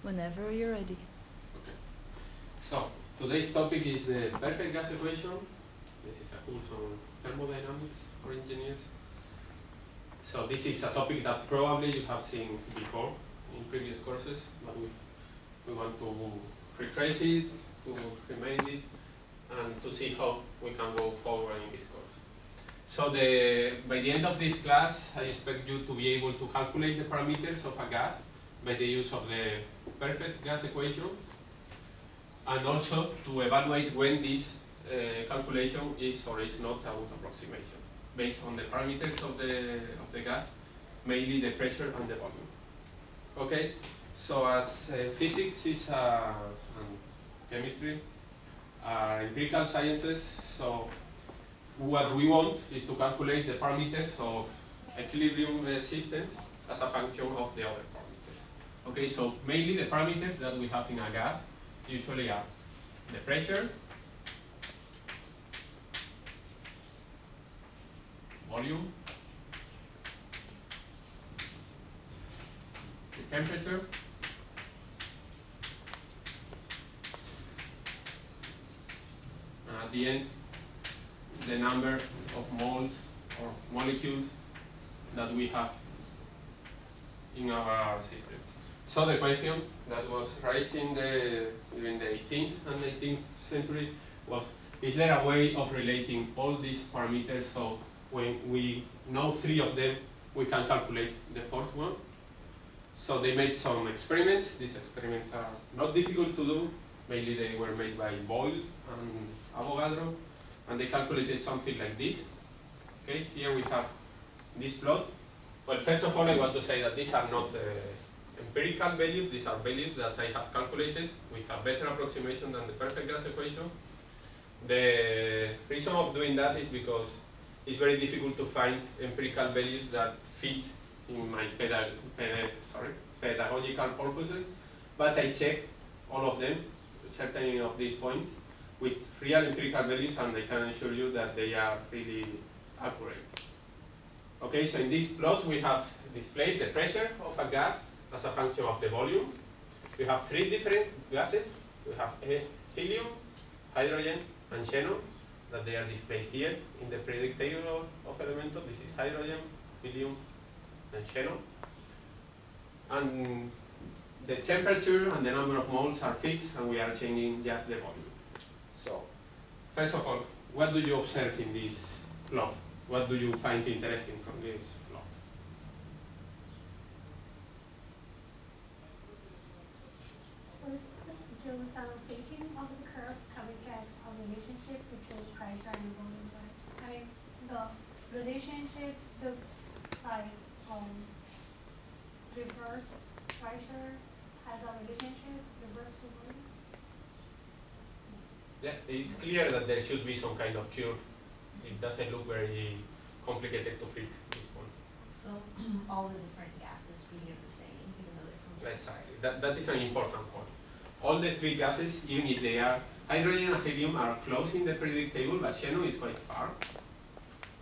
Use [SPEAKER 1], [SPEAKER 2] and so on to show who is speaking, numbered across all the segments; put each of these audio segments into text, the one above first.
[SPEAKER 1] Whenever you're ready.
[SPEAKER 2] Okay. So today's topic is the perfect gas equation. This is a course on thermodynamics for engineers. So this is a topic that probably you have seen before in previous courses, but we want to rephrase it, to remind it, and to see how we can go forward in this course. So by the end of this class, I expect you to be able to calculate the parameters of a gas by the use of the perfect gas equation, and also to evaluate when this calculation is or is not a good approximation based on the parameters of the gas, mainly the pressure and the volume. Okay, so as physics is and chemistry are empirical sciences, so what we want is to calculate the parameters of equilibrium systems as a function of the other parameters. Okay, so mainly the parameters that we have in a gas usually are the pressure, volume, the temperature, and at the end, the number of moles or molecules that we have in our system. So the question that was raised during the 18th and 19th century was, is there a way of relating all these parameters so when we know 3 of them, we can calculate the 4th one? So they made some experiments. These experiments are not difficult to do. Mainly they were made by Boyle and Avogadro, and they calculated something like this. Okay, here we have this plot. Well, first of all, I want to say that these are not empirical values. These are values that I have calculated with a better approximation than the perfect gas equation. The reason of doing that is because it's very difficult to find empirical values that fit in my pedagogical purposes, but I checked all of them, certain of these points, with real empirical values, and I can assure you that they are really accurate. Okay, so in this plot we have displayed the pressure of a gas as a function of the volume. We have 3 different gases. We have helium, hydrogen, and xenon, that they are displayed here in the periodic table of elemental. This is hydrogen, helium, and xenon. And the temperature and the number of moles are fixed, and we are changing just the volume. So, first of all, what do you observe in this plot? What do you find interesting from this plot?
[SPEAKER 3] So with some fitting of the curve, can we get a relationship between pressure and volume, right? I mean, the relationship looks like reverse pressure has a relationship, reverse to volume.
[SPEAKER 2] Yeah, it's clear that there should be some kind of curve. It doesn't look very complicated to fit this point.
[SPEAKER 4] So all the different gases behave the same, even though they're from different
[SPEAKER 2] Exactly.
[SPEAKER 4] sides.
[SPEAKER 2] That is an important point. All the 3 gases, even if they are hydrogen and helium, are close in the periodic table, but xenon is quite far.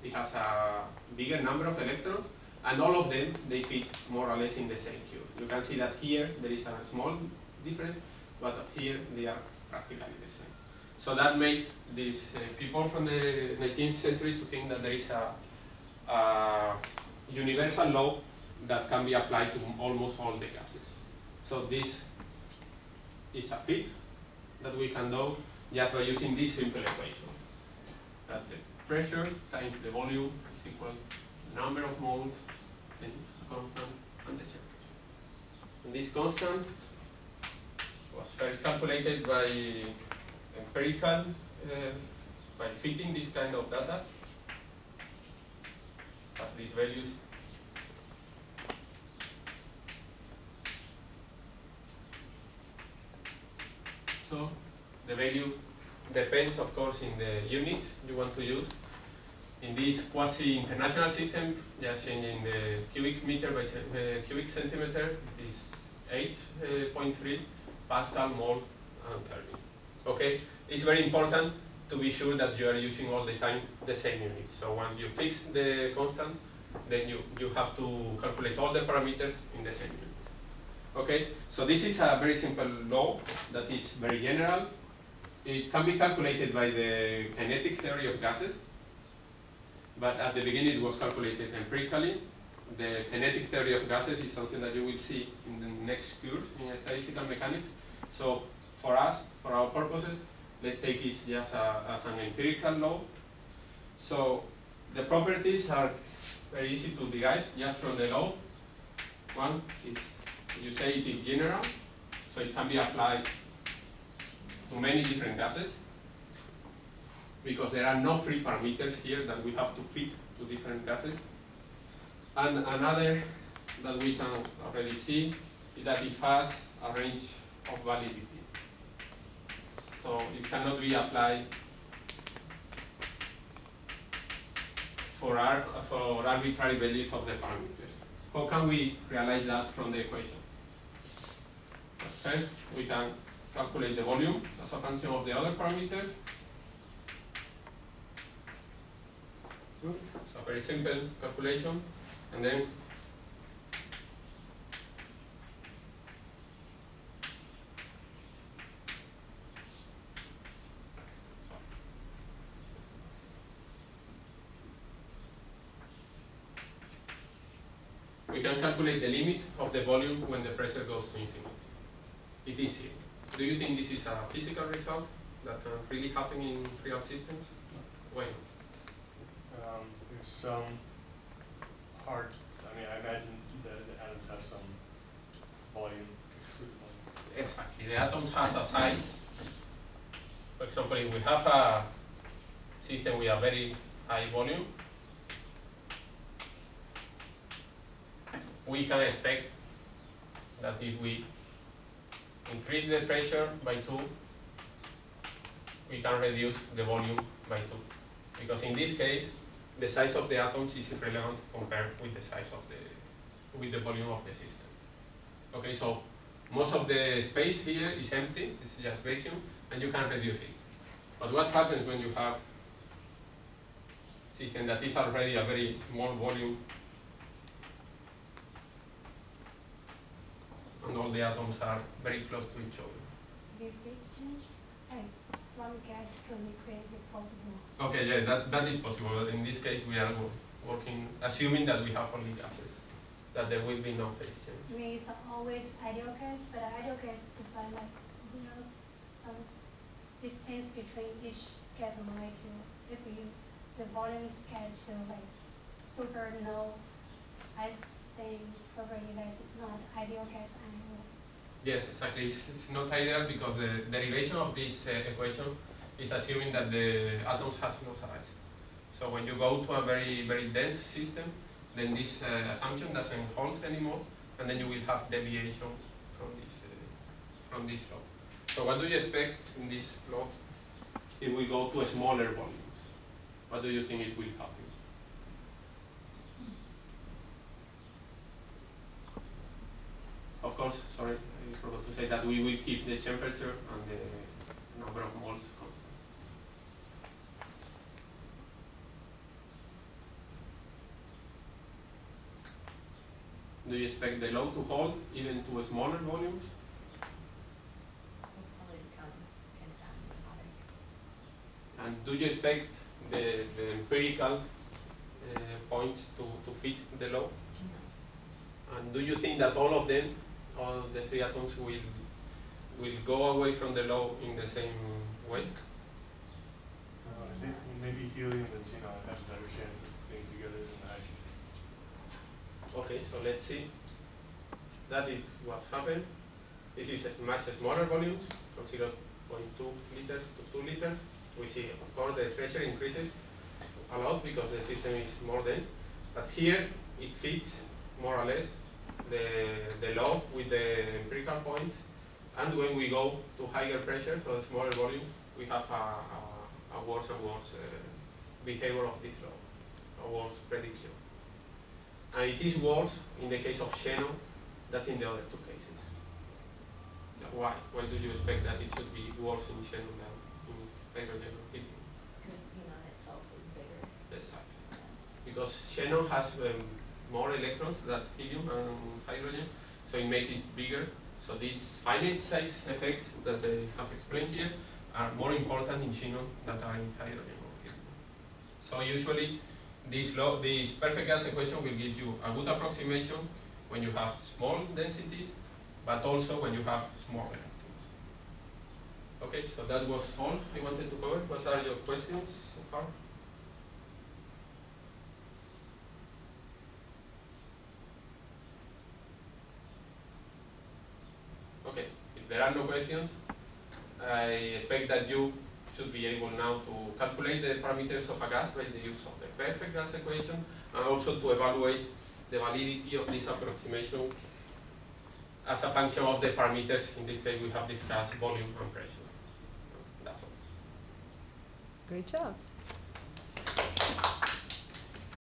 [SPEAKER 2] It has a bigger number of electrons, and all of them, they fit more or less in the same curve. You can see that here there is a small difference, but here they are practically the same. So that made these people from the 19th century to think that there is a universal law that can be applied to almost all the gases. So this is a fit that we can do just by using this simple equation. That the pressure times the volume is equal to the number of moles times a constant and the temperature. And this constant was first calculated by empirical, by fitting this kind of data as these values. So the value depends, of course, in the units you want to use. In this quasi-international system, just changing the cubic meter by cubic centimeter, it is 8.3 Pascal, mole, and Kelvin. Okay, it's very important to be sure that you are using all the time the same unit. So once you fix the constant, then you have to calculate all the parameters in the same unit. Okay. Okay, so this is a very simple law that is very general. It can be calculated by the kinetic theory of gases, but at the beginning it was calculated empirically. The kinetic theory of gases is something that you will see in the next course in statistical mechanics. So for us, for our purposes, let's take it just as an empirical law. So the properties are very easy to derive just from the law. One is, you say it is general, so it can be applied to many different gases, because there are no free parameters here that we have to fit to different gases. And another that we can already see is that it has a range of validity. So it cannot be applied for arbitrary values of the parameters. How can we realize that from the equation? First, we can calculate the volume as a function of the other parameters. It's a very simple calculation, and then we can calculate the limit of the volume when the pressure goes to infinity. It is here. Do you think this is a physical result that can really happen in real systems? Why not?
[SPEAKER 1] There's some hard, I imagine the atoms have some volume, exclusive volume.
[SPEAKER 2] Exactly. The atoms has a size. For example, if we have a system with a very high volume, we can expect that if we increase the pressure by 2, we can reduce the volume by 2. Because in this case, the size of the atoms is irrelevant compared with the size of with the volume of the system. Okay, so most of the space here is empty, it's just vacuum, and you can reduce it. But what happens when you have a system that is already a very small volume and all the atoms are very close to each other?
[SPEAKER 3] If this change, like from gas to liquid, it's possible.
[SPEAKER 2] Okay, yeah, that is possible. But in this case, we are working, assuming that we have only gases, that there will be no phase change.
[SPEAKER 3] I mean, it's always ideal case, but ideal case to find like some distance between each gas molecules. If the volume get to like super low, I think probably that's not ideal case anymore.
[SPEAKER 2] Yes, exactly. It's not ideal because the derivation of this equation is assuming that the atoms have no size. So when you go to a very, very dense system, then this assumption doesn't hold anymore, and then you will have deviation from this law. So what do you expect in this law if we go to smaller volumes? What do you think it will happen? Of course, sorry, I forgot to say that we will keep the temperature and the number of moles constant. Do you expect the law to hold even to smaller volumes?
[SPEAKER 4] Will probably become kind of asymptotic.
[SPEAKER 2] And do you expect the empirical points to fit the law?
[SPEAKER 4] No.
[SPEAKER 2] And do you think that all of them, all the 3 atoms, will go away from the law in the same way?
[SPEAKER 1] I think maybe helium and xenon have a better chance of being together than hydrogen.
[SPEAKER 2] Okay, so let's see. That is what happened. This is much smaller volumes, from 0.2 liters to 2 liters. We see, of course, the pressure increases a lot because the system is more dense. But here, it fits more or less the law with the empirical points. And when we go to higher pressure, so smaller volumes, we have a worse and worse behavior of this law, a worse prediction. And it is worse in the case of xenon than in the other 2 cases. Why? Why do you expect that it should be worse in xenon than in hydrogen or helium?
[SPEAKER 4] Because xenon itself is bigger.
[SPEAKER 2] Exactly. Because xenon has more electrons than helium and hydrogen, so it makes it bigger. So these finite size effects that they have explained here are more important in xenon than are in hydrogen or helium. So usually this perfect gas equation will give you a good approximation when you have small densities, but also when you have small electrons. Okay, so that was all I wanted to cover. What are your questions so far? Okay, if there are no questions, I expect that you should be able now to calculate the parameters of a gas by the use of the perfect gas equation, and also to evaluate the validity of this approximation as a function of the parameters. In this case, we have discussed volume and pressure. That's all.
[SPEAKER 5] Great job.